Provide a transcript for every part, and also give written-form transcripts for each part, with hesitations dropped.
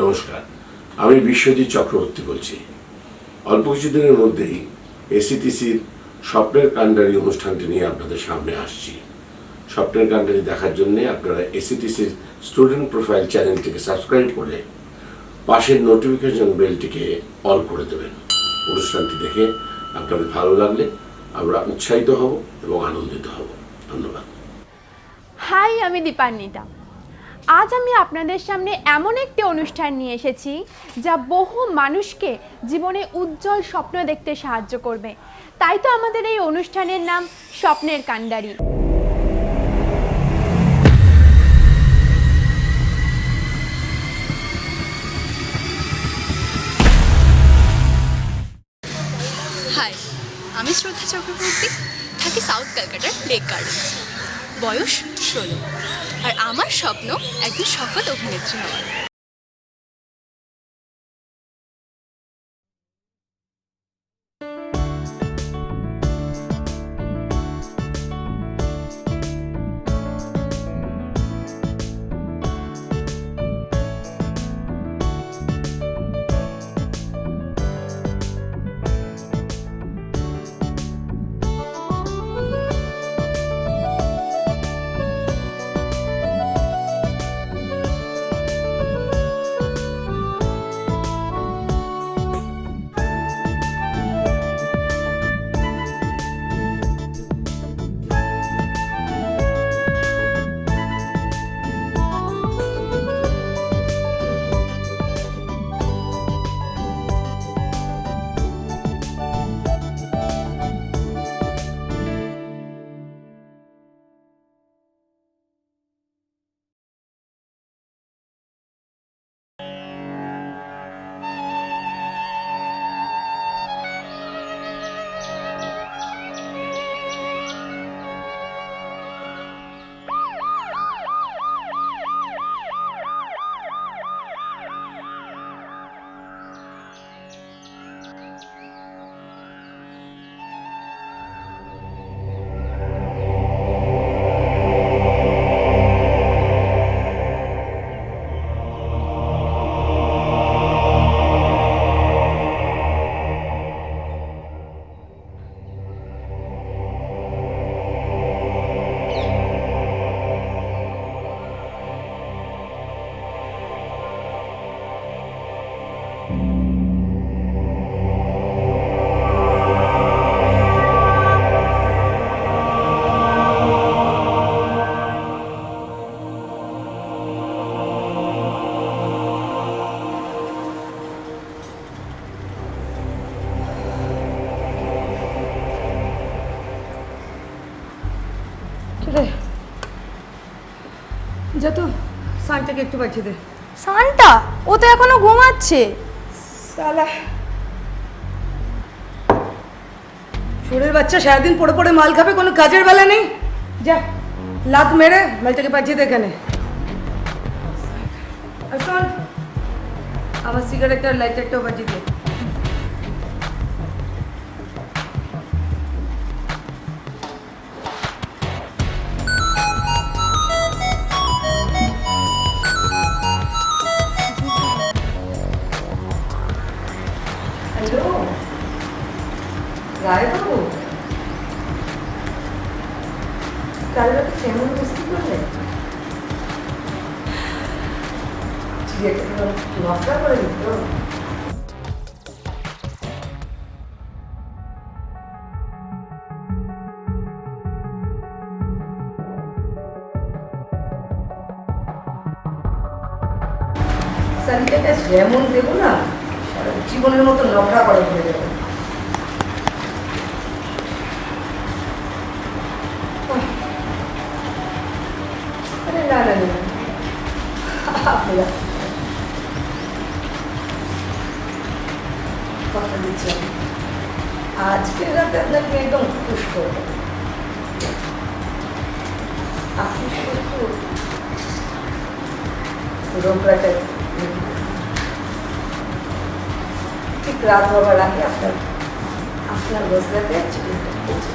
নমস্কার, আমি বিশ্বজিৎ চক্রবর্তী বলছি। অল্প কিছুদিনের মধ্যেই এসিটিসির স্বপ্নের কান্ডারি অনুষ্ঠানটি নিয়ে আপনাদের সামনে আসছি। স্বপ্নের কান্ডারি দেখার জন্য আপনারা এসিটিসির স্টুডেন্ট প্রোফাইল চ্যানেলটিকে সাবস্ক্রাইব করে পাশের নোটিফিকেশন বেলটিকে অল করে দেবেন। অনুষ্ঠানটি দেখে আপনাদের ভালো লাগলে আমরা উৎসাহিত হব এবং আনন্দিত হব। ধন্যবাদ। হাই, আমি দীপান্বিতা। আজ আমি আপনাদের সামনে এমন একটি অনুষ্ঠান নিয়ে এসেছি যা বহু মানুষকে জীবনে উজ্জ্বল স্বপ্ন দেখতে সাহায্য করবে। তাই তো আমাদের এই অনুষ্ঠানের নাম স্বপ্নের কান্ডারি। হাই, আমি শ্রদ্ধা চক্রবর্তী, থাকি সাউথ ক্যালকাটার লেক গার্ডেন্স। বয়স 16, আর আমার স্বপ্ন একজন সফল অভিনেত্রী হওয়ার। যা তো সানটাকে একটু পাঠিয়ে দে। সান্টা, ও তো এখনো ঘুমাচ্ছে। সালা সুরের বাচ্চা সারাদিন পড়ে পড়ে মাল খাবে, কোনো কাজের বেলা নেই। যা লাত মেরে মালটাকে পাঠিয়ে দে এখানে। আর শোন, আমার সিগারেট আর লাইটারটাও পাঠিয়ে দে। হ্যালো রায়বাবু, কাল রাতে কেমন বস্তি করলে? চিড়িয়াখানা নকশা করে দিত। সারিটাকে যেমন দেবো না, সারা জীবনের মতো নকশা করে ফেলে দেবো। আরে না না না, কথা দিচ্ছি আমি, আজকে রাতে আপনাকে একদম খুশ করবো। আপনি শুধু রোগরাটা ঠিক রাত হবার আগে আপনার বসলাতে চিকেনটা পৌঁছে।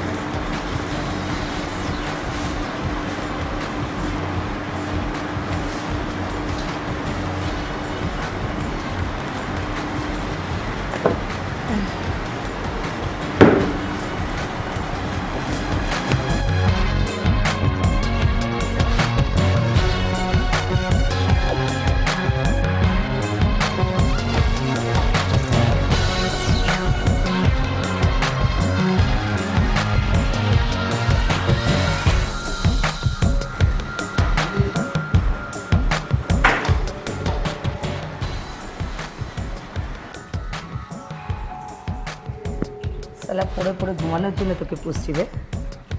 পড়ে পড়ে ঘুমানোর জন্য তোকে পুষছি রে।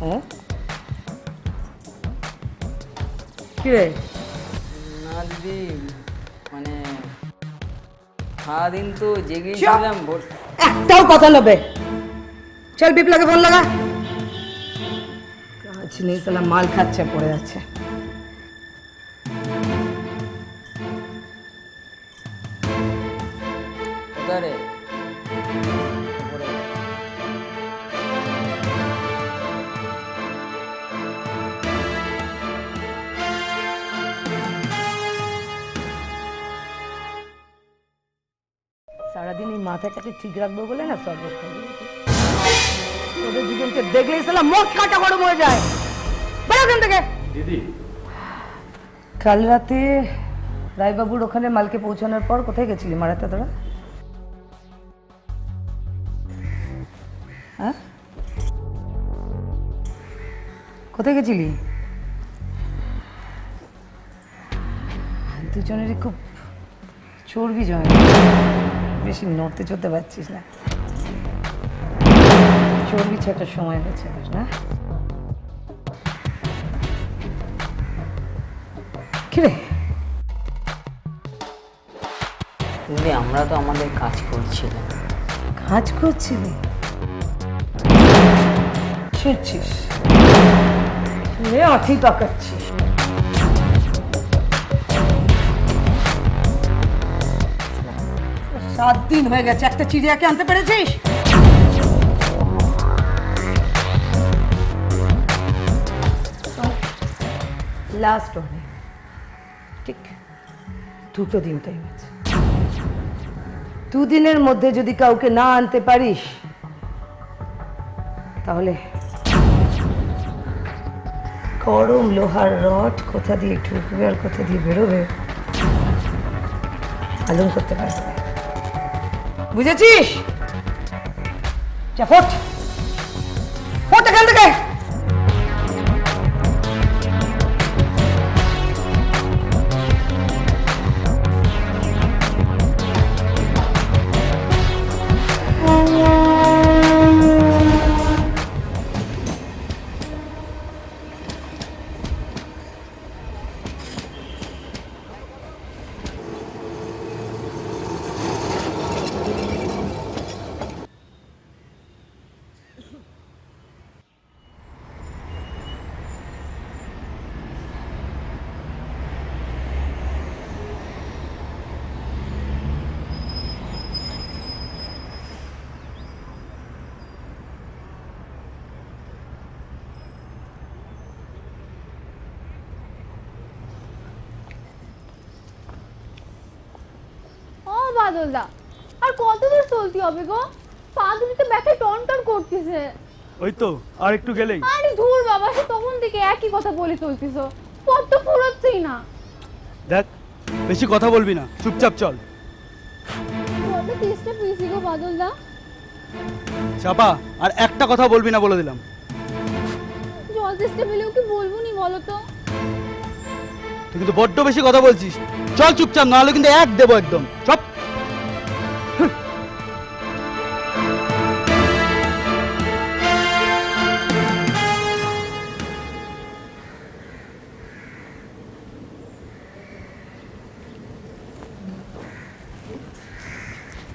হ্যাঁ কি রে? না দিদি, মানে সারাদিন তো জেগেই ছিলাম। একটাও কথা নেবে। চল বিপ্লবকে ফোন লাগা। কাজ নেই, সালা মাল খাচ্ছে, পড়ে যাচ্ছে। কোথায় রে? সারাদিন এই মাথাটাকে ঠিক রাখবো বলে না সব রোগ করে দিয়েছে। তোদের দুজনকে দেখলেই সালা মোট কাটা গরম হয়ে যায়। বেরো ওখান থেকে। দিদি, কাল রাতে রায়বাবুর ওখানে মালকে পৌঁছানোর পর কোথায় গেছিলি মারাতে তোরা? হ্যাঁ কোথায় গেছিলি? দুজনেরই খুব চর্বি জয়, বেশি নড়তে চড়তে পারছিস না। চর্বি ছাটার সময় হয়েছে না? কিরে দিদি, আমরা তো আমাদের কাজ করছিলাম। কাজ করছিলি? ছিড়ছিস রে, আঠি পাকাচ্ছিস। 7 দিন হয়ে গেছে, একটা চিড়িয়াকে আনতে পেরেছিস? লাস্ট ওয়ার্নিং, ঠিক 2 দিন টাইম আছে। 2 দিনের মধ্যে যদি কাউকে না আনতে পারিস তাহলে গরম লোহার রড কোথা দিয়ে ঢুকবে আর কোথা দিয়ে বেরোবে মালুম করতে পারবে না। বুঝেছিস? যা ফোট ফোট এখান থেকে। বাদলদা, আর কত দূর চলতে হবে গো? পা দুটো ব্যাকে টন টন করতেছে। ওই তো আর একটু গেলেই। আরে ধুর বাবা, সে তখন থেকে একই কথা বলে চলতেছো, পথ তো ফুরোচ্ছেই না। দেখ, বেশি কথা বলবি না, চুপচাপ চল। কত চেষ্টা পেয়েছি গো বাদলদা। চাপা, আর একটা কথা বলবি না বলে দিলাম। জল চেষ্টা পেলেও কি বলবো নি বলো তো? তুই কিন্তু বড্ড বেশি কথা বলছিস। চল চুপচাপ, নাহলে কিন্তু এক দেবো একদম। চপ।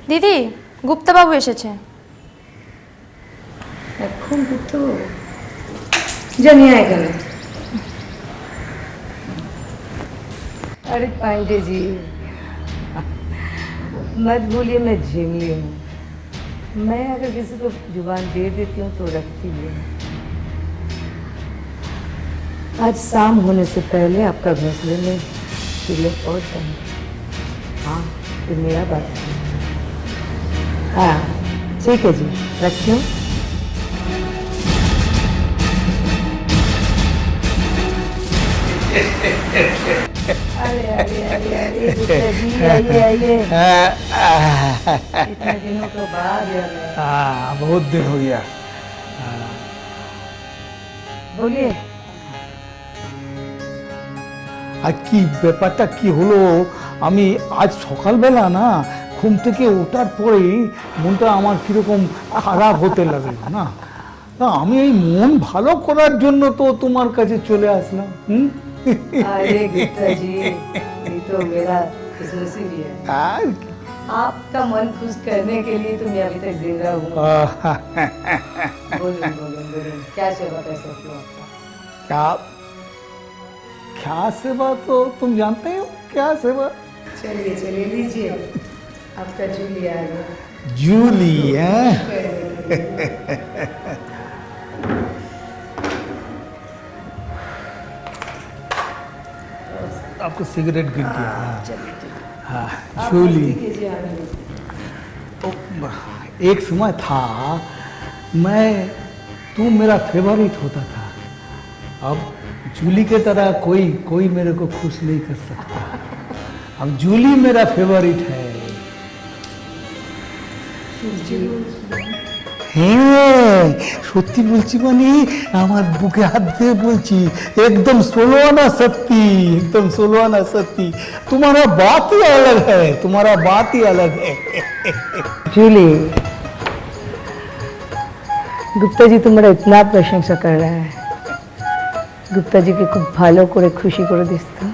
দিদি, গুপ্তাবাবু এসেছে। এখন তো জানিয়ে এখানে। अरे पांडे जी, मत भूलिए मैं झिमली हूँ। मैं अगर किसी को जुबान दे देती हूँ तो रखती भी हूँ। आज शाम होने से पहले आपका घोंसले में चिड़िया पहुँच जाए। हाँ, तो मेरा बात है। हाँ ठीक है जी, रखती हूँ। अरे अरे अरे अरे जी, आइए आइए। इतने दिनों के बाद बहुत दिन हो गया। बोलिए। আর কি ব্যাপারটা কি হলো, আমি আজ সকালবেলা না ঘুম থেকে ওঠার পরেই মনটা আমার কিরকম খারাপ হতে লাগলো না। তা আমি এই মন ভালো করার জন্য তো তোমার কাছে চলে আসলাম। अरे गुप्ता जी, ये तो मेरा खुशनसीबी है। আর आपका मन खुश करने के लिए तो मैं अभी तक जिंदा हूँ। बोलो बोलो बोलो, क्या सेवा कर सकती हूँ आपका? क्या क्या सेवा तो तुम जानते हो क्या सेवा? चलिए चलिए लीजिए, आपका जूली आ गया। जूली है। आपको सिगरेट गिर गया। हाँ जूली। एक समय था तू मेरा फेवरेट होता था। अब जूली के तरह कोई मेरे को खुश नहीं कर सकता। अब जूली मेरा फेवरेट है। হ্যাঁ সত্যি বলছি, মানে আমার বুকে হাত দিয়ে বলছি, একদম सोलवाना सत्ती, एकदम सोलवाना सत्ती। तुम्हारा बात ही अलग है, तुम्हारा बात ही अलग है। जूली, गुप्ता जी तुम्हारा इतना प्रशंसा कर रहा है, गुप्ता जी के खूब भालो करे खुशी करे दिस तो।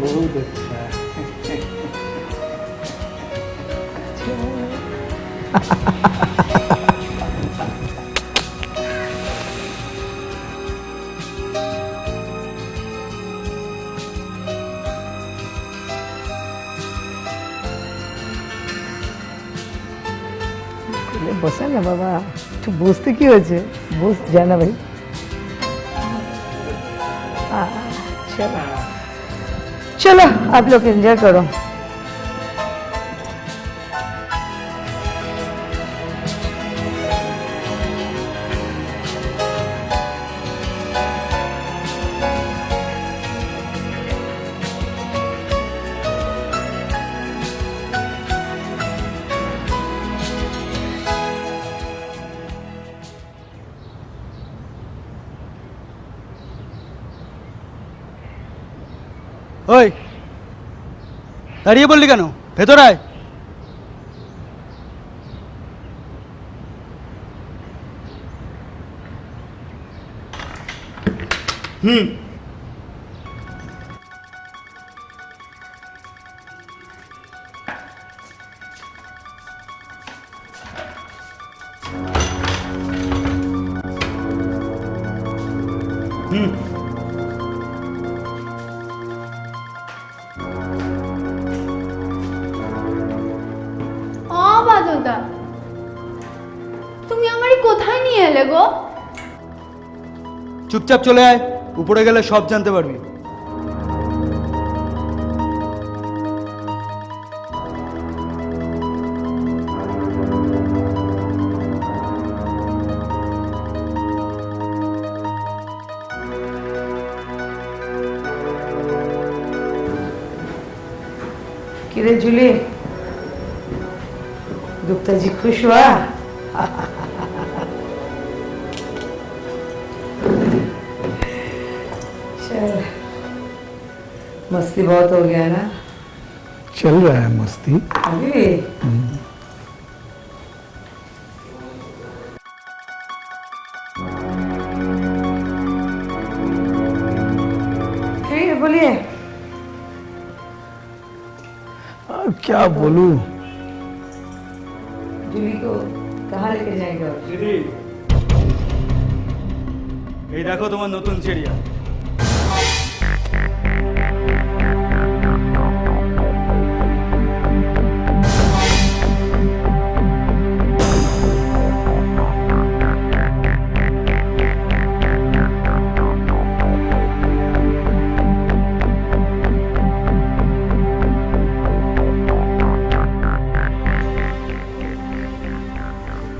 बहुत अच्छा। বসে না বাবা, একটু বসতে কি হয়েছে, বস জানা ভাই। चलो चलो आप लोग एंजॉय करो। ওই দাঁড়িয়ে বললি কেন? ভেতর আয়। বাদলদা, তুমি আমারে কোথায় নিয়ে এলে গো? চুপচাপ চলে আয়, উপরে গেলে সব জানতে পারবি। किरे जूली, गुप्ता जी खुश हुआ? चल, मस्ती बहुत हो गया ना? चल रहा है मस्ती अभी फिर बोलिए। अब क्या बोलूं? जूली को कहाँ लेके जाएगा? দিদি, এই দেখো তোমার নতুন চিড়িয়া।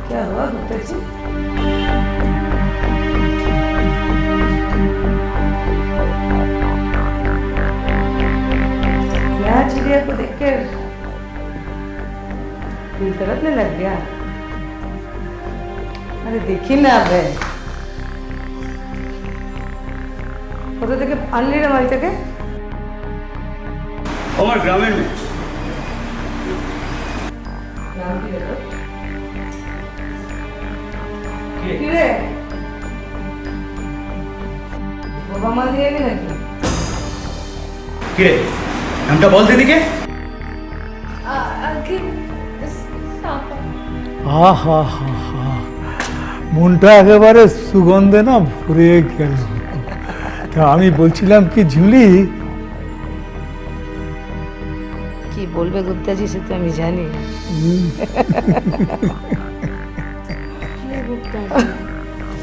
क्या हुआ गुप्ता जी? क्या चिड़िया को देखकर दिल तड़पने लग गया? আরে দেখি না রে, কোথা থেকে আনলি রে বাড়ি থেকে? আমার গ্রামের মেয়ে। নাম কি রে তোর? কি রে, বাবা মা দিয়ে এলি নাকি? কে নামটা বল দিদিকে। আহা হা হা, মনটা একেবারে সুগন্ধে না ভরে গেল। তা আমি বলছিলাম কি ঝুলি, কি বলবে গুপ্তাজি সে তো আমি জানি।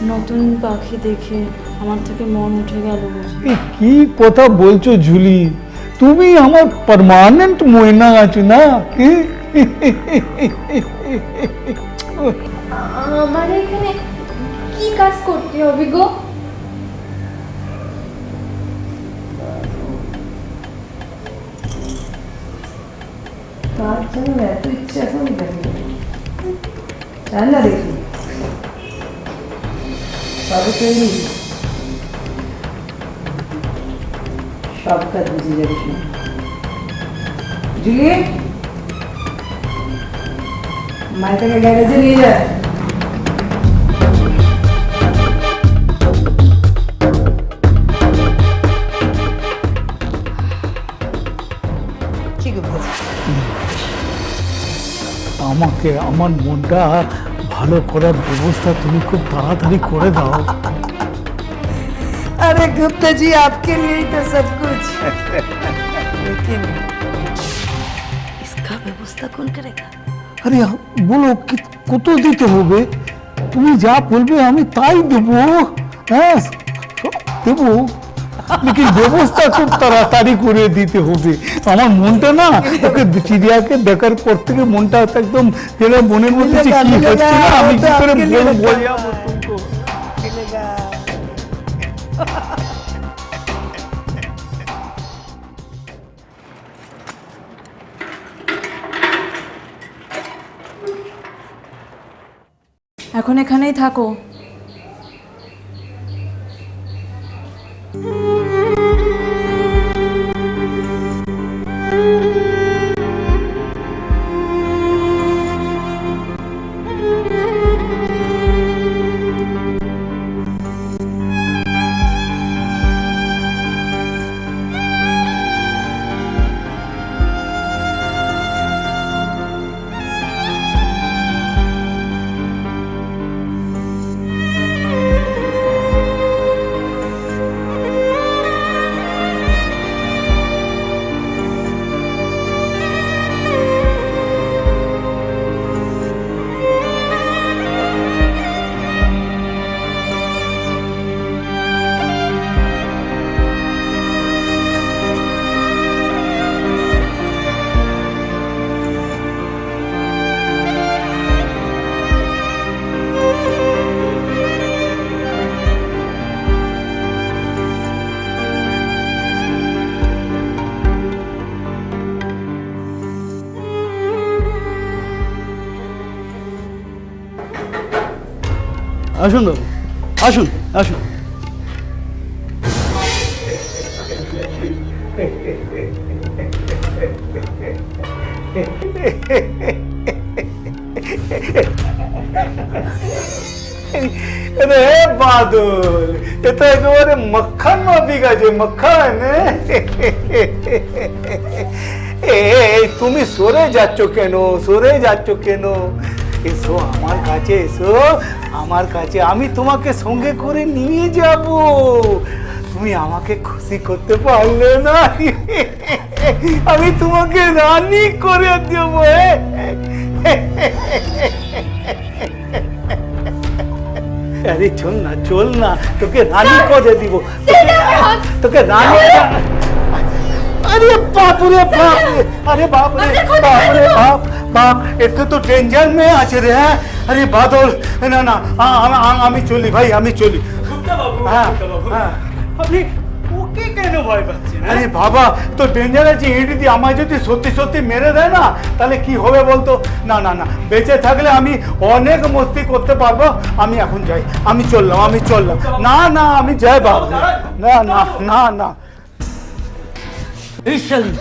নতুন পাখি দেখে আমার থেকে মন উঠে গেল বুঝি। এ কি কথা বলছো ঝুলি, তুমি আমার পার্মানেন্ট ময়না আছো না? আমার এখানে কি কাজ করতে হবে গো? তার জন্য এত ইচ্ছা এখন দেখি জান না, দেখি তবে তৈরি সব কাজ বুঝে যাবে। জুলিয়ে মাইটাকে গ্যারেজে নিয়ে যায়। কি করতেছে? আমাকে আমার মনটা ভালো করার ব্যবস্থা তুমি খুব তাড়াতাড়ি করে দাও। अरे गुप्ता जी आपके लिए ही तो सब कुछ। लेकिन इसका व्यवस्था कौन करेगा? আরে বলো কত দিতে হবে? তুমি যা বলবে আমি তাই দেবো। হ্যাঁ দেবো, লেকিন ব্যবস্থা খুব তাড়াতাড়ি করে দিতে হবে। আমার মনটা না ওকে চিড়িয়াকে দেখার পর থেকে মনটা একদম মনের মধ্যে যে কি হচ্ছে না, আমি কি করে বোঝাবো তোমাকে। এখন এখানেই থাকো। আসুন বাবু, আসুন আসুন। রে বাদল, এ তো একেবারে মক্খান মাফি গেছে, মক্খান। তুমি সরে যাচ্ছ কেন, সরে যাচ্ছ কেন? এসো আমার কাছে, এসো আমার কাছে, আমি তোমাকে সঙ্গে করে নিয়ে যাব। তুমি আমাকে খুশি করতে পারলে না, আমি তোমাকে রানী করে দেব। আরে চল না, চল না, তোকে রানী করে দিব, তোকে রানী। अरे बाप रे बाप, अरे बाप रे बाप रे बाप बाप, একটু তো টেনশন মে আছে রে। আরে বাদল, না না আমি চলি ভাই, আমি চলি। হ্যাঁ হ্যাঁ, আপনি ও আমাকে কেন ভয় পাচ্ছেন? আরে বাবা, তো ডেঞ্জার আছে, ইট যদি আমায় যদি সত্যি সত্যি মেরে দেয় না, তাহলে কি হবে বলতো? না না না, বেঁচে থাকলে আমি অনেক মস্তি করতে পারবো। আমি এখন যাই, আমি চললাম। না না, আমি যাই বাবা। না না না না। এই শালি,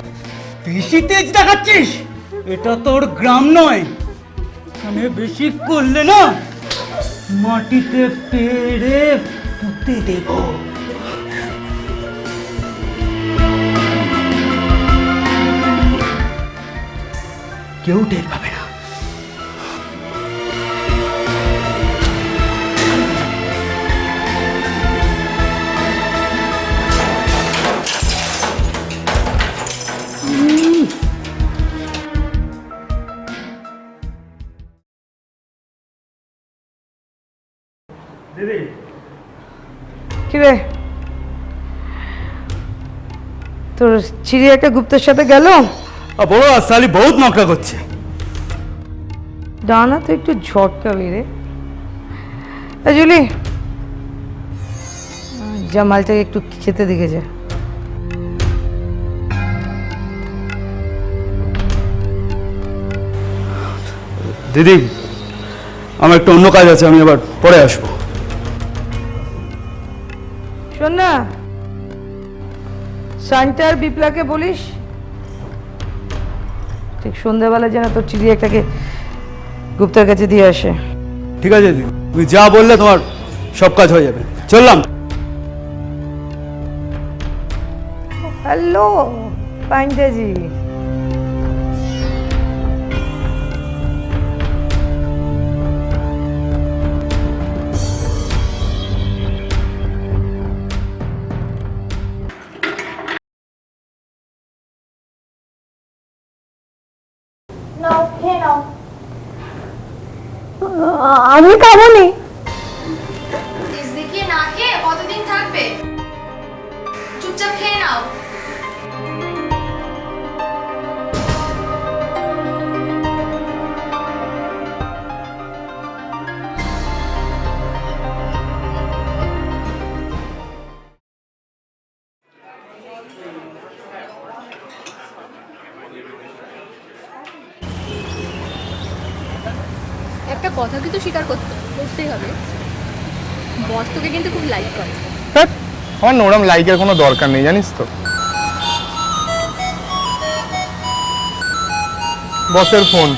বেশি তেজ দেখাচ্ছিস? এটা তোর গ্রাম নয়, এখানে বেশি করলে না মাটিতে পেড়ে পুঁতে দেব। কেউ টের পাবে না। দিদি, কি রে, তোর চিড়ি একটা গুপ্তের সাথে গেল? বড় সালি বহুত নকরা করছে। ডানা তো একটু ঝটকাবি রে। জুলি, যা মালটাকে একটু খেতে দিকে যা। দিদি, আমার একটা অন্য কাজ আছে, আমি আবার পরে আসবো। শোন না, শান্তা আর বিপ্লাকে বলিস ঠিক সন্ধ্যাবেলা যেন তোর চিড়ি একটাকে গুপ্তার কাছে দিয়ে আসে। ঠিক আছে দিদি, তুমি যা বললে তোমার সব কাজ হয়ে যাবে। চললাম। হ্যালো পান্ডাজি। নাও খেয়ে নাও। আমি খাবো নি। দেখিয়ে না খেয়ে কতদিন থাকবে? চুপচাপ খেয়ে নাও। একটা কথা কিন্তু স্বীকার করতেই হবে, বস তোকে কিন্তু খুব লাইক করে। আমার না ওরম লাইকের কোনো দরকার নেই, জানিস তো। বসের ফোন।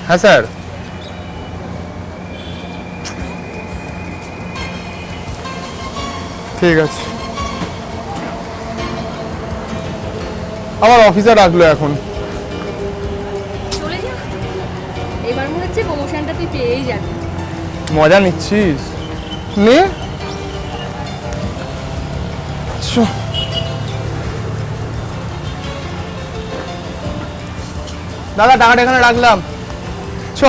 হ্যাঁ স্যার। ঠিক আছে, আমার অফিসে ডাকলো এখন। চলে যা, এবার মনে হচ্ছে প্রমোশনটা তুই পেয়েই যাবি। মজা নিচ্ছিস? নে। দাদা, টাকাটা এখানে রাখলাম। চ।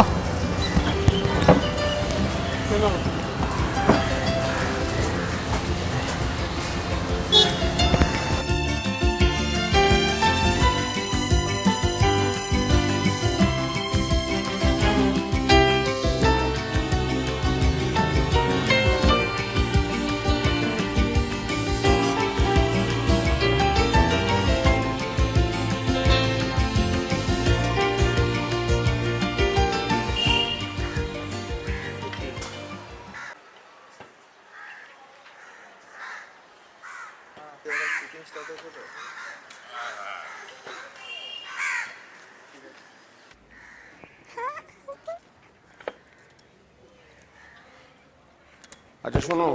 আচ্ছা শোনো,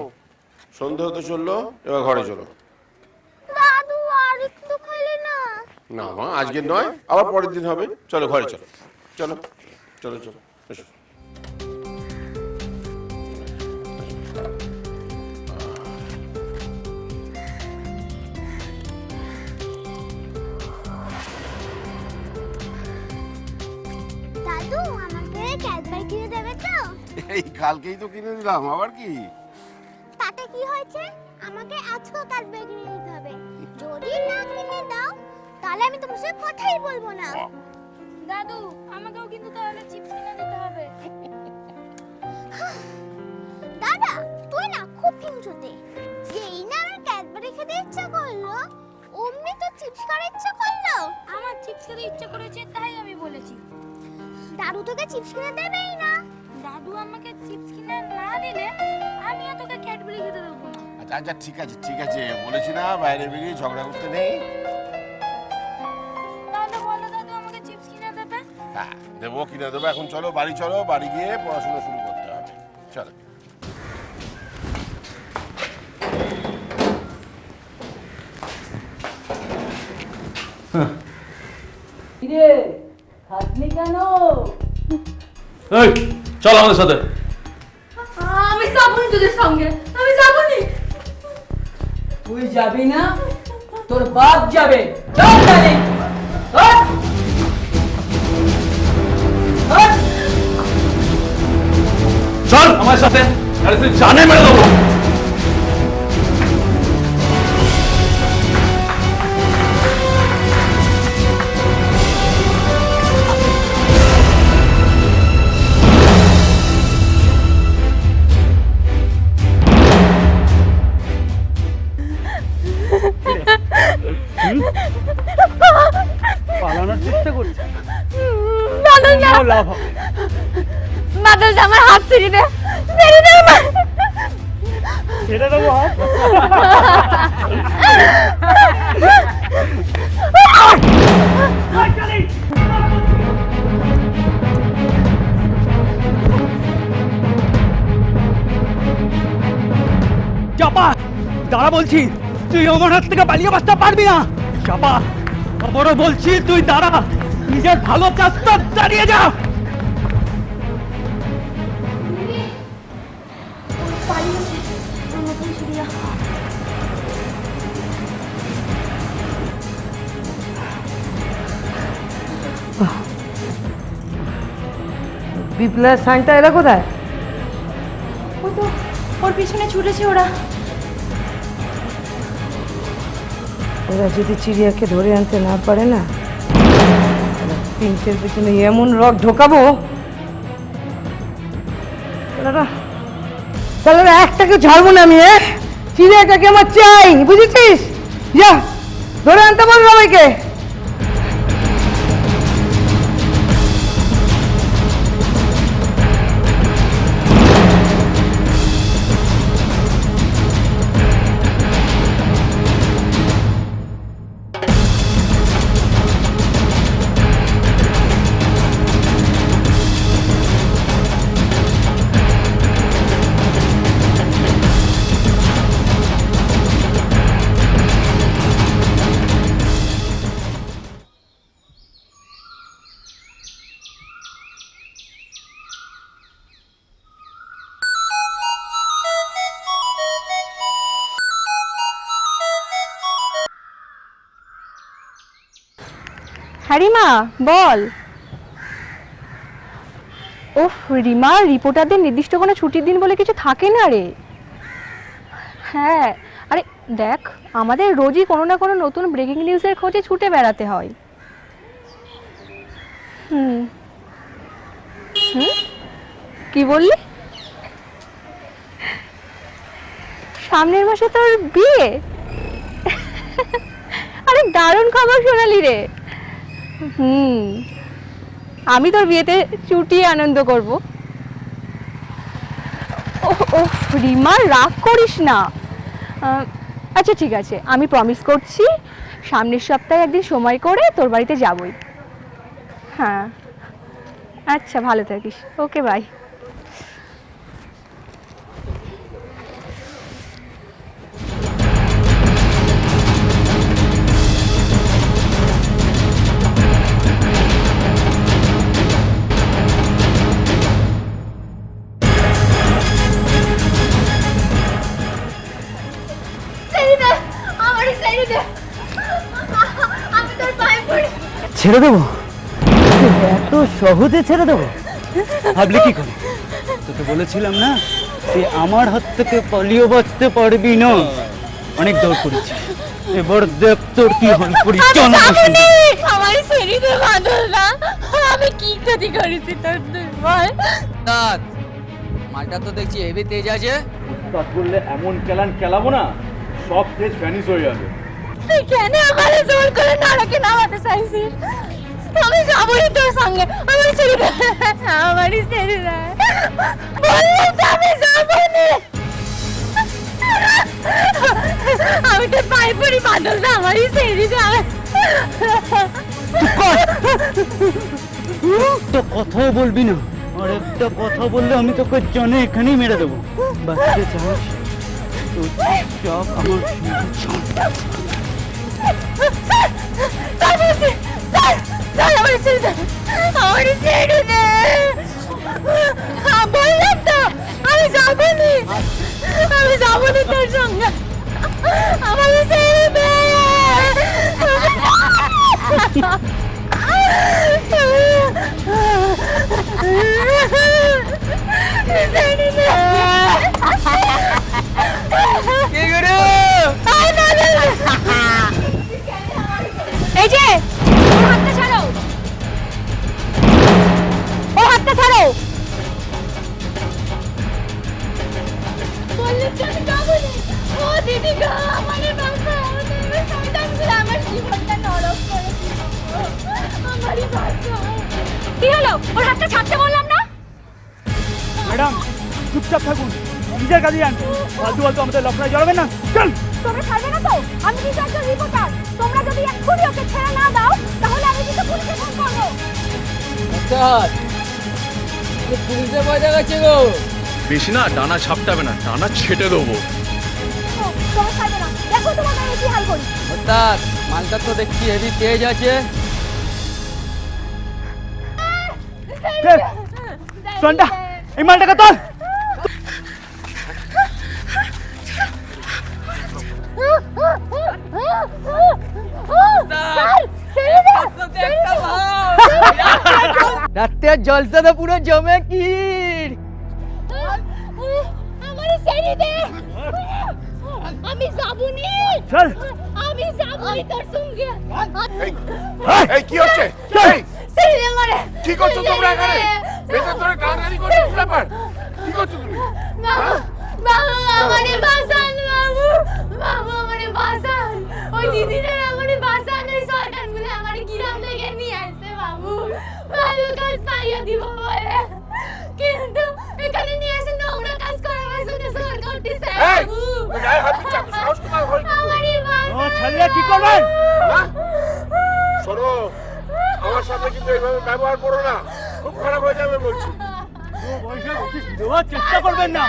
সন্ধে হতে চললো, এবার ঘরে চলো। দাদু আর একটু খেলে না। না মা, আজকে নয়, আবার পরের দিন হবে। চলো ঘরে চলো, চলো চলো চলো, এসো। দাদু আমাকে ক্যাডবেরি কিনে দেবে তো? এই কালকেই তো কিনে দিলাম, আবার কি? তাতে কি হয়েছে? আমাকে আজকে ক্যাডবেরি কিনে দিতে হবে। যদি না কিনে দাও তাহলে আমি তোমার সাথে কথাই বলবো না। দাদু আমাকেও কিন্তু তাহলে চিপস কিনে দিতে হবে। দাদা তুই না খুব হিংসুটে, যেই না আমার ক্যাডবেরি খেতে ইচ্ছা করলো অমনি তো চিপস খাওয়ার ইচ্ছা করলো। আমার চিপস খেতে ইচ্ছা করেছে তাই আমি বলেছি। দাদু তোকে চিপস কিনে দেবেই না। দাদু আমাকে চিপস কিনে না দিলে আমিও তোকে ক্যাডবেরি খেতে দেবো না। আচ্ছা আচ্ছা ঠিক আছে বলেছি না বাইরে বেরিয়ে ঝগড়া করতে নেই। তাহলে বলো দাদু আমাকে চিপস কিনে দেবে? হ্যাঁ দেবো কিনে দেবো। এখন চলো বাড়ি গিয়ে পড়াশোনা শুরু করতে হবে। চলো। কিরে খাটনি কেন? এই চল আমাদের সাথে। আমি যাবো না তোদের সঙ্গে, আমি যাবো না। তুই যাবি না, তোর বাপ যাবে। চল তাহলে। হট! হট! চল আমার সাথে, আরে তুই জানে মেরে দেবো। পালানোর চেষ্টা করছে, বাদল না, লাভ হবে। বাদল আমার হাত ছেড়ে দে, ছেড়ে দে আমার। ছেড়ে দেবো হাত। চাপা দাঁড়া বলছি, তুই আমার হাত থেকে পালিয়ে বাঁচতে পারবি না। চাপা আবারও বলছি, তুই দাঁড়া, নিজের ভালো কাজটা চালিয়ে যা। বিপ্লবের সাইনটা এরা কোথায়? ও তো ওর পিছনে ছুটেছে ওরা। ওরা যদি চিড়িয়াকে ধরে আনতে না পারে না, পিঙ্কের পিছনে এমন রক ঢোকাবো, তাহলে একটাকে ছাড়বো না আমি। চিড়িয়াটাকে আমার চাই, বুঝেছিস? যা ধরে আনতে পারো সবাইকে। হ্যাঁ রিমা বল। ওফ রিমা, রিপোর্টারদের নির্দিষ্ট কোনো ছুটির দিন বলে কিছু থাকে না রে। হ্যাঁ আরে দেখ, আমাদের রোজই কোনো না কোনো নতুন ব্রেকিং নিউজের খোঁজে ছুটে বেড়াতে হয়। হুম হুম কি বললি? সামনের মাসে তোর বিয়ে? আরে দারুণ খবর শোনালি রে। আমি তোর বিয়েতে চুটিয়ে আনন্দ করব। ও রিমা রাগ করিস না। আচ্ছা ঠিক আছে, আমি প্রমিস করছি সামনের সপ্তাহে একদিন সময় করে তোর বাড়িতে যাবই। হ্যাঁ আচ্ছা, ভালো থাকিস। Okay bye. ছেড়ে দেবো? এত সহজে ছেড়ে দেবো ভাবলি কি করে? তোকে বলেছিলাম না, তুই আমার হাত থেকে পালিয়ে বাঁচতে পারবি না। অনেক দৌড় করেছি, এবার দেখ তোর কি হল। আমার শরীরে বাঁধল না, আমি কি ক্ষতি করেছি তোর? মালটা তো দেখছি হেভি তেজ আছে। উস্তাদ বললে এমন কেলান খেলাবো না, সব তেজ ভ্যানিশ হয়ে যাবে। তুই কেন আমারে জোর করে নাড়াকে নামাতে চাইছিস? আমি যাবই তোর সঙ্গে। আমার ছেড়ে দে, আমারই ছেড়ে দে। বললাম তো আমি যাবই না। আমি তো পায়ে পড়ি, বাদল না আমারই ছেড়ে দে। তো কথাও বলবি না, আর একটা কথা বললে আমি তোকে জানে এখানেই মেরে দেবো। বাচ্চা চাস তো চুপচাপ আমার সঙ্গে চল। স্যার বলছি, স্যার স্যার আমারই ছেড়ে দে, আমারই ছেড়ে দে। বললাম তো আমি যাবনি, আমি যাবনি তোর সঙ্গে। আমাকে ছেড়ে দে। ছেড়ে দে। কি করে? এই যে ওর হাতটা ছাড়ো, ও হাতটা ছাড়ো। বললে তো আমি যাবো না। ও দিদি গো, আমারে বাঁচা, শয়তানগুলো আমার জীবনটা নরক করে দিল। আমারই বাঁচা। কি হলো? ওর হাতটা ছাড়তে বললাম না? ম্যাডাম চুপচাপ থাকুন, নিজের কাজে যান। ফালতু ফালতু আমাদের লফড়ায় জড়াবেন না। চল। তোমরা ছাড়বে না তো? আমি কিন্তু একজন রিপোর্টার। তোমরা যদি এক্ষুনি ওকে ছেড়ে না দাও তাহলে আমি কিন্তু পুলিশে ফোন করবো। উস্তাদ পুলিশে ভয় দেখাচ্ছে গো। বেশি না ডানা ছাপটাবে না, ডানা ছেটে দেবো। তোমরা ছাড়বে না, দেখো তোমাদের আমি কি হাল করি। উস্তাদ মালটা তো দেখছি হেভি তেজ আছে। সন্ধ্যা এই মালটাকে তোল। রাতে জলসা তো পুরো জমে কি। আমারে ছেড়ে দে, আমি যাবনি। চল। আমি যাবনি তোর সঙ্গে। এই কি হচ্ছে? এই ছেড়ে দে আমারে। কি করছো তোমরা এখানে? ভেতর ধরে টানাটানি করছো, কি ব্যাপার? কি করছো তুমি? বাবু, বাবু আমারে বাঁচান বাবু, বাবু আমারে বাঁচান। ওই দিদিরা আমারে বাঁচান, ওই শয়তানগুলো আমারে গ্রাম থেকে নিয়ে আসছে বাবু। ভালো কাজ পাইয়া দিব বলে, কিন্তু এখানে নিয়ে এসে নোংরা কাজ করার জন্য জোর করতেছে এই, বাবু। তুমি গায়ে হাত দিচ্ছ, এত সাহস তোমার হয় কি করে? আমারে ও বাঁচান। ছাড়লে কি করবেন? হ্যাঁ? শোনো, আমার সাথে কিন্তু এইভাবে ব্যবহার করো না, খুব খারাপ হয়ে যাবে বলছি। ও বয়সে অফিস দেওয়ার চেষ্টা করবেন না।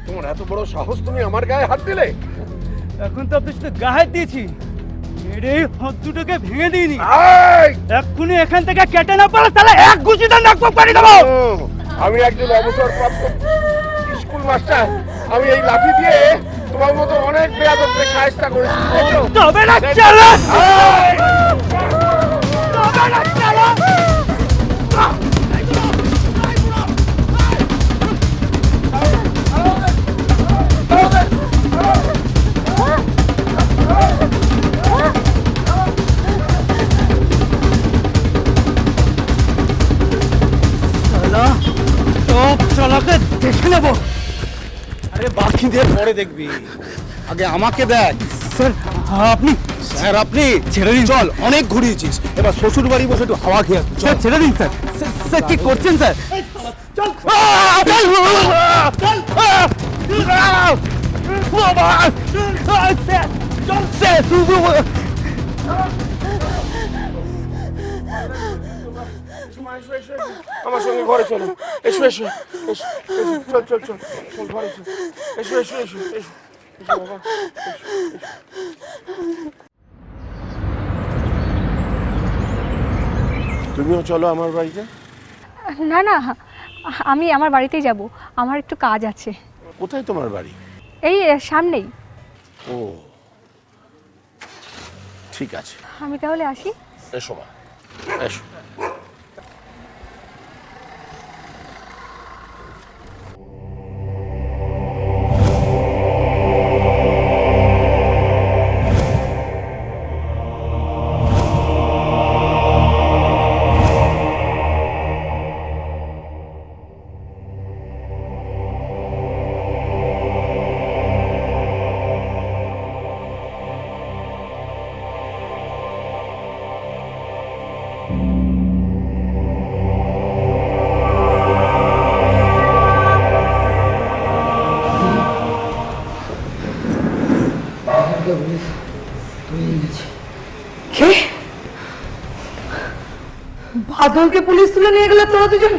তোমার এত বড় সাহস, তুমি আমার গায়ে হাত দিলে? এখন তো আপনি শুধু গায়ে দিয়েছি, মেরে হাত দুটোকে ভেঙে দিইনি। এই! এক্ষুনি এখান থেকে কেটে না পারো তাহলে এক ঘুষিতে নাক পাড়ি দেবো। আমি একজন অবসরপ্রাপ্ত স্কুল মাস্টার, আমি এই লাঠি দিয়ে তোমার মতো অনেক বেয়াদবকে শায়েস্তা করেছি, বুঝেছো? তবে না চলো। এই! তবে না চলো। সব চলাকে দেখে নেবো। আরে বাকিদের পরে দেখবি, আগে আমাকে দেখ। স্যার আপনি স্যার আপনি ছেড়ে দিন। চল, অনেক ঘুরিয়েছিস, এবার শ্বশুর বাড়ি বসে একটু হাওয়া খেয়ে আসবি। চল। স্যার ছেড়ে দিন স্যার। স্যার কি করছেন স্যার? চল। এসো, এসো, এসো। আমার সঙ্গে ঘরে চলো, এসো এসো এসো, এসো, চল চল চল চল ঘরে চল, এসো এসো এসো এসো এসো বাবা, এসো, এসো। তুমিও চলো আমার বাড়িতে। না না, আমি আমার বাড়িতেই যাব, আমার একটু কাজ আছে। কোথায় তোমার বাড়ি? এই সামনেই। ও ঠিক আছে, আমি তাহলে আসি। এসো মা, এসো। কে বাদলকে পুলিশ তুলে নিয়ে গেল? তোরা দুজন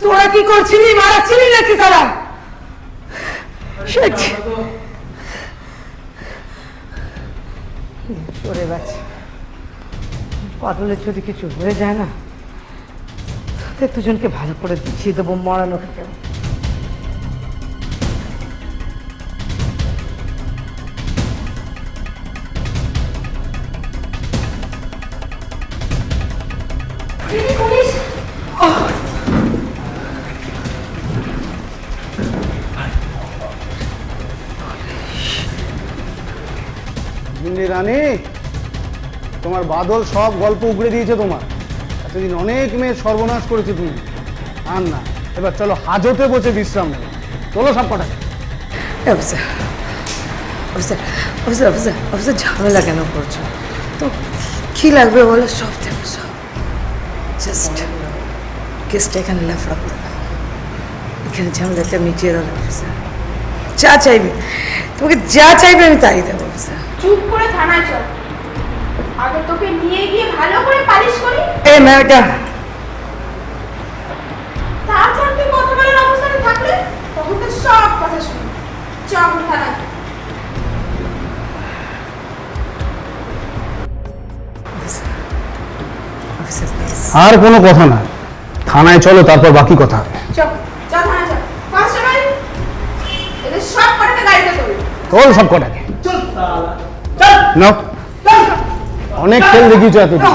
তোরা কি করছিলি? মারাচ্ছিলি নাকি তারা? চলে গেছে। বাদলের যদি কিছু হয়ে যায় না, তাদের দুজনকে ভালো করে বুঝিয়ে দেবো মরানো খেতে। রানী, তোমার বাদল সব গল্প উগড়ে দিয়েছে তোমার। এতদিন অনেক মেয়ের সর্বনাশ করেছে তুমি। আর না, এবার চলো হাজতে বসে বিশ্রাম নেবে। চলো সব কটা। ঝামেলা কেন করছো? তো কি লাগবে বলো, সব দেবো সব। জাস্ট কেসটা এখানে লাফড়া করে দাও, এখানে ঝামেলাটা মিটিয়ে দাও অফিসার। যা চাইবে তোমাকে, যা চাইবে আমি তাই দেবো অফিসার। চুপ করে থানায় চল, আগে তোকে নিয়ে গিয়ে ভালো করে পালিশ করি। এই ম্যাডাম, তারপর তুই কত বড় অবস্থানে থাকলে তখন তো সব কথা শুনি। চল থানায়। আর কোনো কথা না, থানায় চলো, তারপর বাকি কথা হবে। চল চল থানায় চল। কনস্টেবল, এদের সব কটাকে গাড়িতে তোল। চল সব কটাকে। নাও, অনেক খেল দেখিয়েছো এতদিন।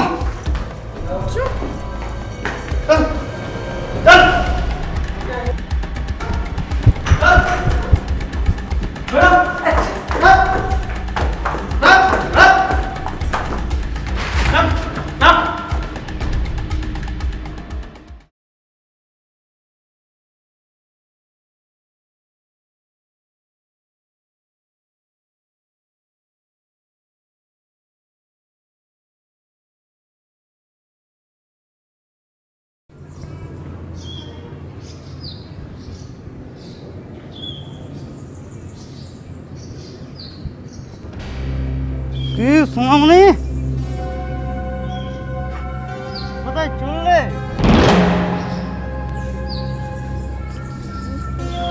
কি সোনামণি, কোথায় চললে?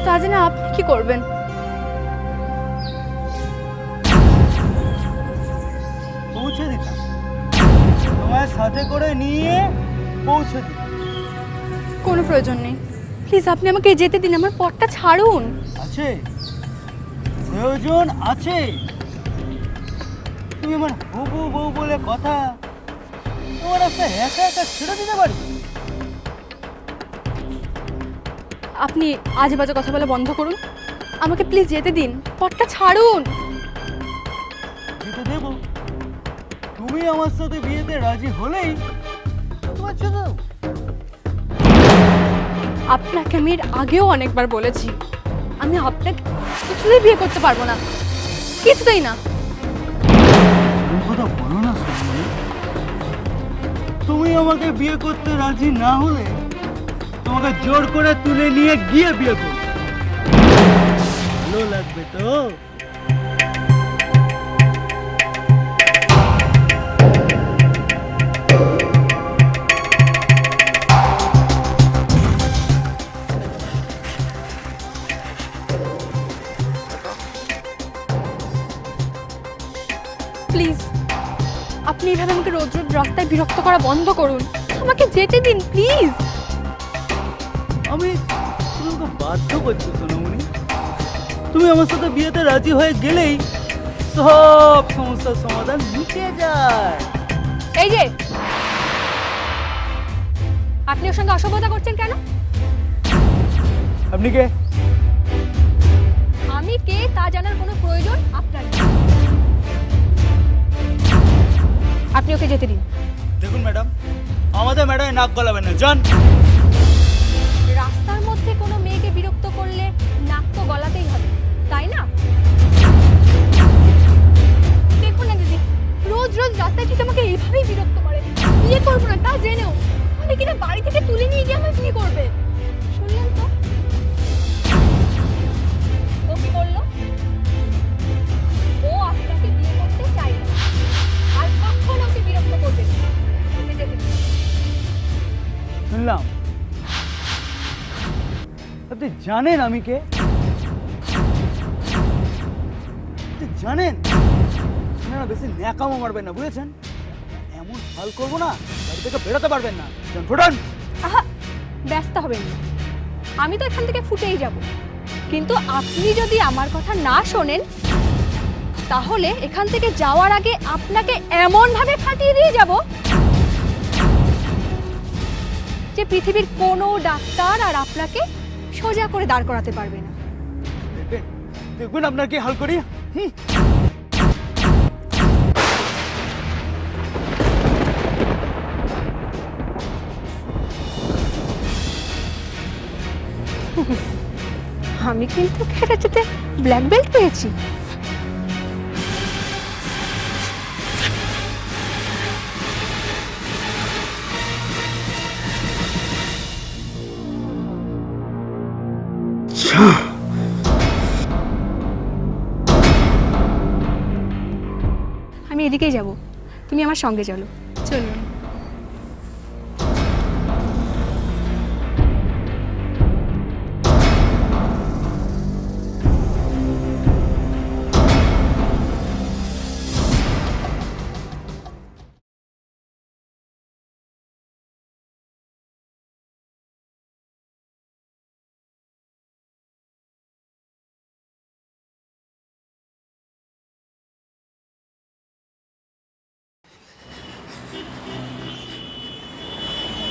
তা জানে আপনি কি করবেন? পৌঁছে দিতাম, তোমার সাথে করে নিয়ে পৌঁছে দিতাম। কোনো প্রয়োজন নেই, প্লিজ আপনি আমাকে যেতে দিন, আমার পথটা ছাড়ুন। আছে প্রয়োজন আছে, তুমি আমার হবু বউ বলে কথা, তোমার রাস্তা একা একা ছেড়ে দিতে পারি? আপনি আজে বাজে কথা বলা বন্ধ করুন, আমাকে প্লিজ যেতে দিন, পথটা ছাড়ুন। যেতে দেবো? তুমি আমার সাথে বিয়েতে রাজি হলেই তোমার ছেড়ে দেবো। আপনাকে আমি এর আগেও অনেকবার বলেছি, আমি আপনাকে কিছুতেই বিয়ে করতে পারবো না, কিছুতেই না। কথা বলো না সোনামণি, তুমি আমাকে বিয়ে করতে রাজি না হলে তোমাকে জোর করে তুলে নিয়ে গিয়ে বিয়ে করবো। ভালো লাগবে তো? প্লিজ আপনি এইভাবে আমাকে রোজ রোজ রাস্তায় বিরক্ত করা বন্ধ করুন, আমাকে যেতে দিন প্লিজ। আমি তোমাকে বাধ্য করছি সোনামণি, তুমি আমার সাথে বিয়েতে রাজি হয়ে গেলেই সব সমস্যার সমাধান মিটে যায়। এই যে আপনি ওর সঙ্গে অসভ্যতা করছেন কেন? আপনি কে? আমি কে তা জানার কোনো প্রয়োজন আপনার নেই, আপনি ওকে যেতে দিন। দেখুন ম্যাডাম, আমাদের ম্যাডামে নাক গলাবেন না, জান। রাস্তার মধ্যে কোনো মেয়েকে বিরক্ত করলে নাক তো গলাতেই হবে, তাই না? দেখুন না দিদি, রোজ রোজ রাস্তায় ঠিক আমাকে এইভাবেই বিরক্ত করে। কিনা বাড়ি থেকে তুলে নিয়ে গিয়ে আমায় বিয়ে করবে। শুনলেন তো ও কি বললো? ও আপনাকে বিয়ে করতে চায় না, আর কখনো ওকে বিরক্ত করবে না। ওকে যেতে দিন। শুনলাম আপনি জানেন আমি কে? আপনি জানেন না, বেশি ন্যাকামো মারবেন না, বুঝেছেন? এমন হাল করবো না বাড়ি থেকে বেরোতে পারবেন না। ফোটান। আহা, ব্যস্ত হবেন না, আমি তো এখান থেকে ফুটেই যাব। কিন্তু আপনি যদি আমার কথা না শোনেন তাহলে এখান থেকে যাওয়ার আগে আপনাকে এমনভাবে ফাটিয়ে দিয়ে যাব যে পৃথিবীর কোনো ডাক্তার আর আপনাকে সোজা করে দাঁড় করাতে পারবে না। দেখবেন দেখবেন আপনার কি হাল করি। আমি কিন্তু ক্যারাটেতে ব্ল্যাক বেল্ট পেয়েছি। আমি এদিকেই যাব, তুমি আমার সঙ্গে চলো। চলুন।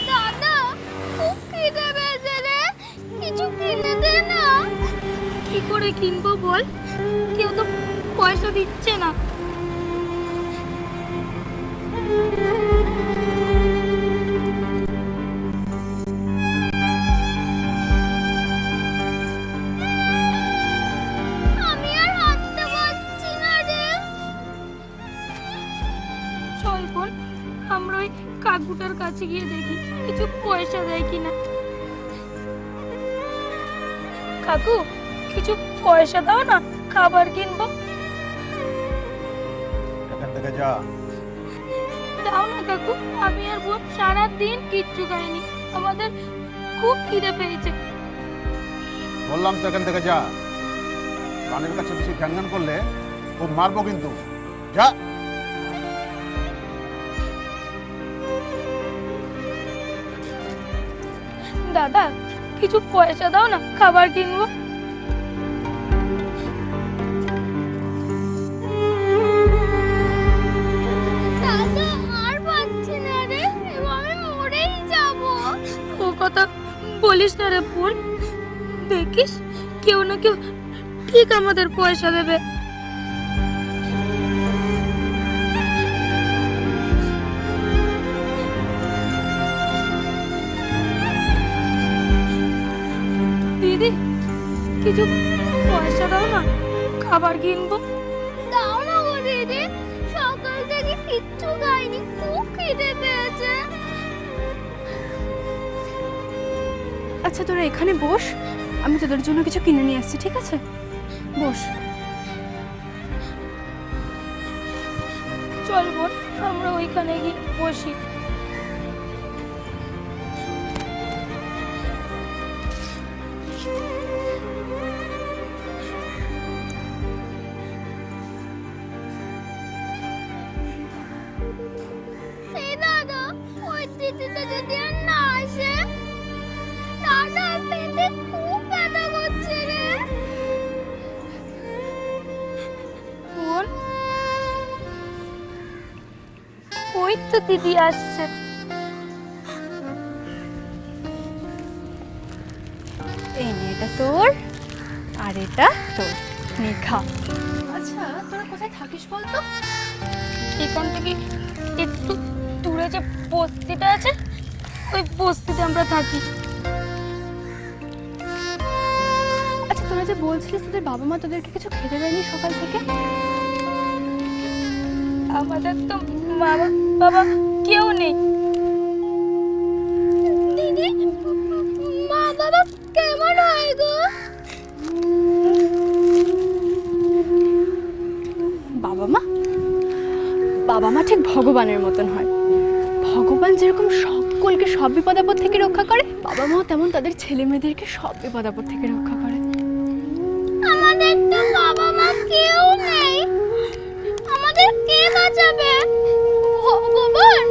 দাদা খুব খিদে পেয়েছে রে, কিছু কিনে দে না। কি করে কিনবো বল? কেউ তো পয়সা দিচ্ছে না। আমি আর হাঁটতে পারছি না রে। চল বোন, আমরা ওই কাকুটার কাছে গিয়ে দেখি কিছু পয়সা দেয় কিনা। কাকু, কিছু পয়সা দাও না, খাবার কিনবো। এখান থেকে যা। দাও না কাকু, আমি আর বোন সারা দিন কিচ্ছু খাইনি, আমাদের খুব খিদে পেয়েছে। বললাম তো এখান থেকে যা। কানের কাছে বেশি ঘ্যান করলে খুব মারবো কিন্তু। যা। দাদা, কিছু পয়সা দাও না, খাবার কিনবো। দাদা আর পাচ্ছি না রে, আমি মরেই যাব। ও কথা বলিস না রে বোন, দেখিস কেউ না কেউ ঠিক আমাদের পয়সা দেবে। দিদি, কিছু পয়সা দাও না, খাবার কিনবো। দাও না গো দিদি, সকাল থেকে কিচ্ছু খাইনি, খুব খিদে পেয়েছে। আচ্ছা তোরা এখানে বস, আমি তোদের জন্য কিছু কিনে নিয়ে আসছি, ঠিক আছে? বস। চল বোন, আমরা ওইখানে গিয়ে বসি। এই দাদা, ওই দিদিটা যদি আর না আসে। দাদা পেটে খুব ব্যথা করছে রে। বোন, ওই তো দিদি আসছে। এই নে, এটা তোর আর এটা তোর, নে খা। আচ্ছা তোরা কোথায় থাকিস বলতো? এখান থেকে একটু দূরে যে বস্তিটা আছে, ওই বস্তিতে আমরা থাকি। আচ্ছা তোরা যে বলছিলিস তোদের বাবা মা তোদেরকে কিছু খেতে দেয়নি সকাল থেকে? আমাদের তো মা বাবা কেউ নেই। বাবা মা ঠিক ভগবানের মতন হয়। ভগবান যেরকম সকলকে সব বিপদ আপদ থেকে রক্ষা করে, বাবা মাও তেমন তাদের ছেলে মেয়েদেরকে সব বিপদ আপদ থেকে রক্ষা করে। আমাদের তো বাবা মা কেউ নেই, আমাদের কে বাঁচাবে? ভগবান।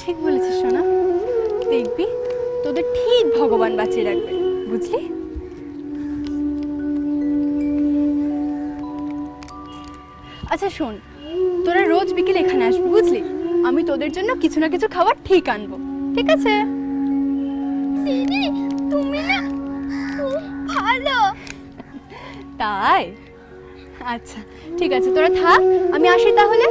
ঠিক বলেছিস সোনা, দেখবি তোদের ঠিক ভগবান বাঁচিয়ে রাখবে, বুঝলি? আচ্ছা শোন, তোরা রোজ বিকেলে এখানে আসবি, বুঝলি? আমি তোদের জন্য কিছু না কিছু খাবার ঠিক আনবো, ঠিক আছে? দিদি তুমি না খুব ভালো। তাই? আচ্ছা ঠিক আছে, তোরা থাক, আমি আসি তাহলে।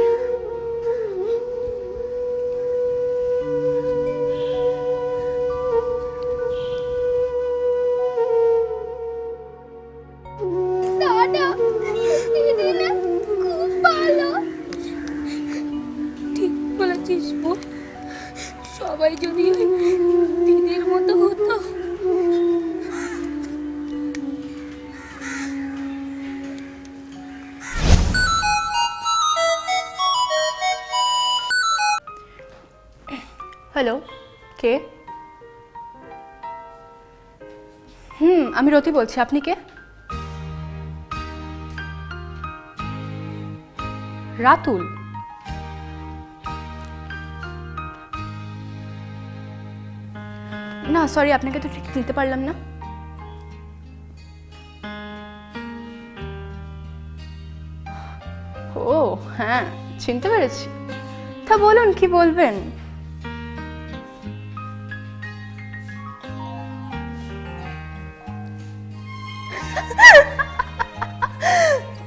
দাদা দিদি না খুব ভালো। ঠিক বলেছিস বোন, সবাই যদি ওই দিদির মতো হতো। হ্যালো, কে? আমি রতি বলছি, আপনি কে? রাতুল? না সরি, আপনাকে তো ঠিক চিনতে পারলাম না। ও হ্যাঁ, চিনতে পেরেছি। তা বলুন, কি বলবেন?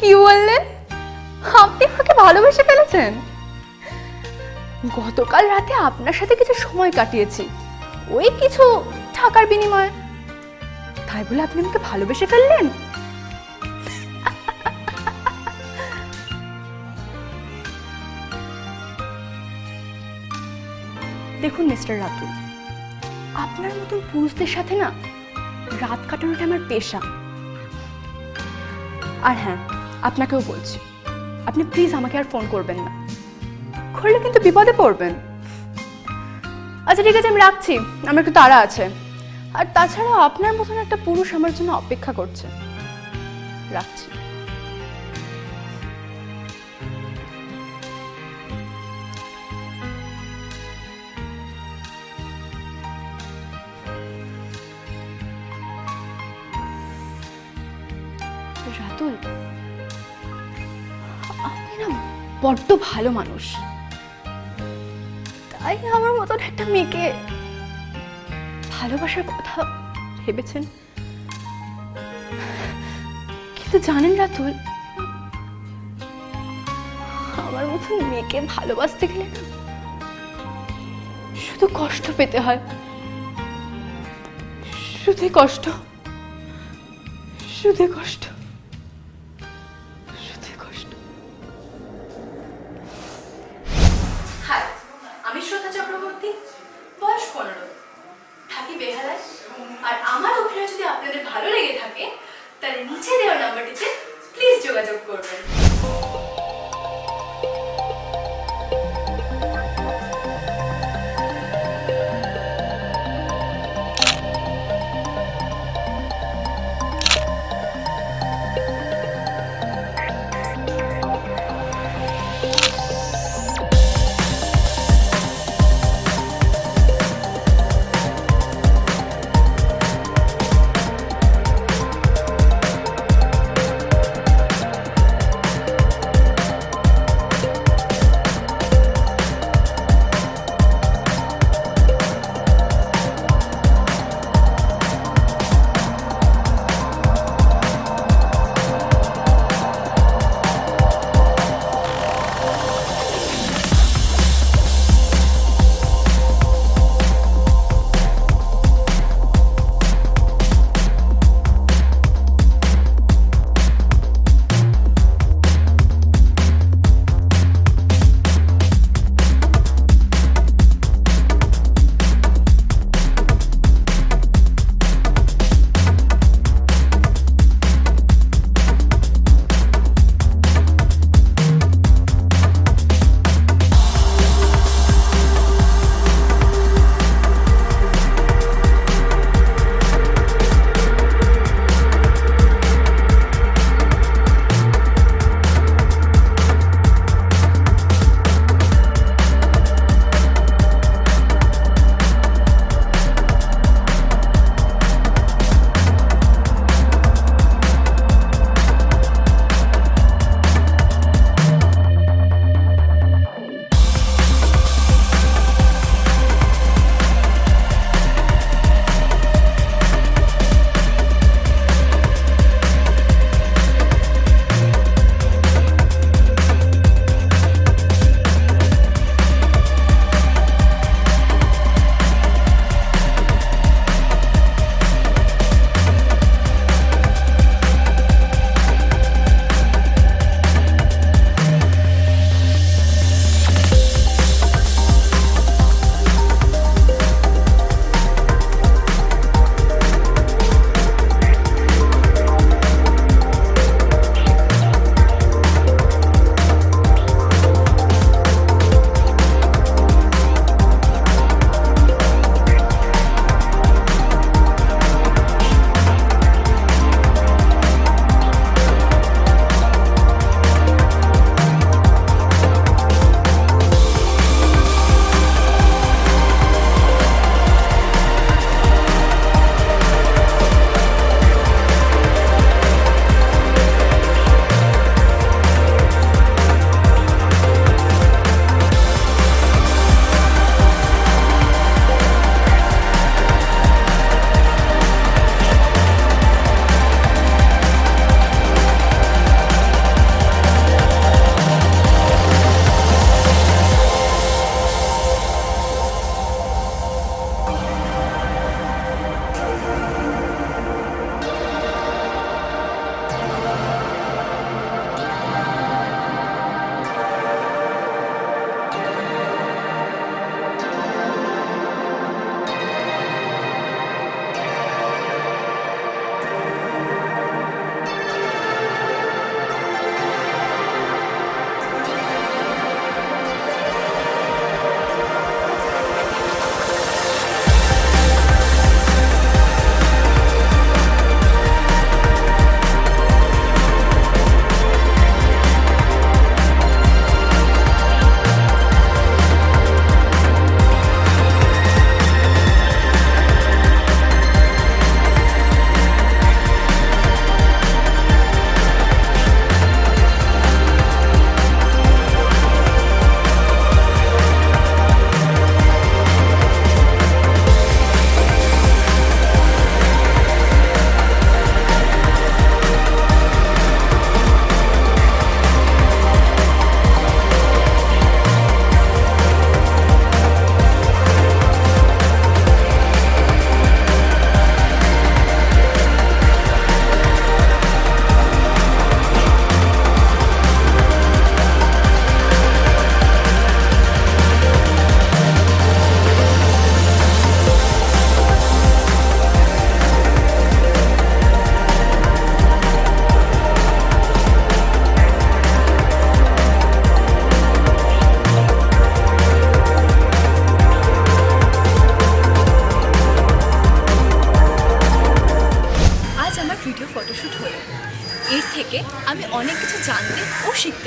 কি বললেন? আপনি আমাকে ভালোবেসে ফেলেছেন? গতকাল রাতে আপনার সাথে কিছু সময় কাটিয়েছি, ওই কিছু টাকার বিনিময়ে, তাই বলে আপনি আমাকে ভালোবেসে ফেললেন? দেখুন মিস্টার রাতুল, আপনার মতন পুরুষদের সাথে না রাত কাটানোটা আমার পেশা। আর হ্যাঁ, আপনাকেও বলছি, আপনি প্লিজ আমাকে আর ফোন করবেন না, করলে কিন্তু বিপদে পড়বেন। আচ্ছা ঠিক আছে, আমি রাখছি, আমার একটু তাড়া আছে। আর তাছাড়া আপনার মতন একটা পুরুষ আমার জন্য অপেক্ষা করছে। রাখছি। রাতুল, আপনি না বড্ড ভালো মানুষ, তাই আমার মতন একটা মেয়েকে ভালোবাসার কথা ভেবেছেন। কিন্তু জানেন রাতুল, আমার মতন মেয়েকে ভালোবাসতে গেলে না শুধু কষ্ট পেতে হয়, শুধু কষ্ট, শুধু কষ্ট, শুধু কষ্ট। হাই, আমি শ্রদ্ধা চক্রবর্তী, বয়স 15, থাকি বেহালায়। আর আমার অভিনয় যদি আপনাদের ভালো লেগে থাকে, তাহলে নিচে দেওয়া নাম্বারটিতে প্লিজ যোগাযোগ করবেন।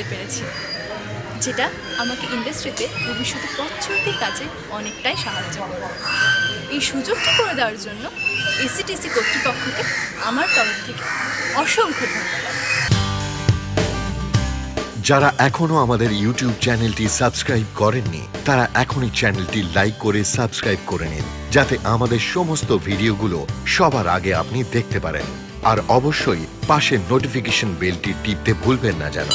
পেরেছি, যেটা আমাকে ইন্ডাস্ট্রিতে ভবিষ্যতে পথ চলতে কাজে অনেকটাই সাহায্য করে। এই সুযোগটি করে দেওয়ার জন্য এসিটিসি কর্তৃপক্ষকে আমার তরফ থেকে অসংখ্য ধন্যবাদ। যারা এখনো আমাদের ইউটিউব চ্যানেলটি সাবস্ক্রাইব করেননি তারা এখনই চ্যানেলটি লাইক করে সাবস্ক্রাইব করে নিন, যাতে আমাদের সমস্ত ভিডিওগুলো সবার আগে আপনি দেখতে পারেন। আর অবশ্যই পাশের নোটিফিকেশন বেলটি টিপতে ভুলবেন না যেন।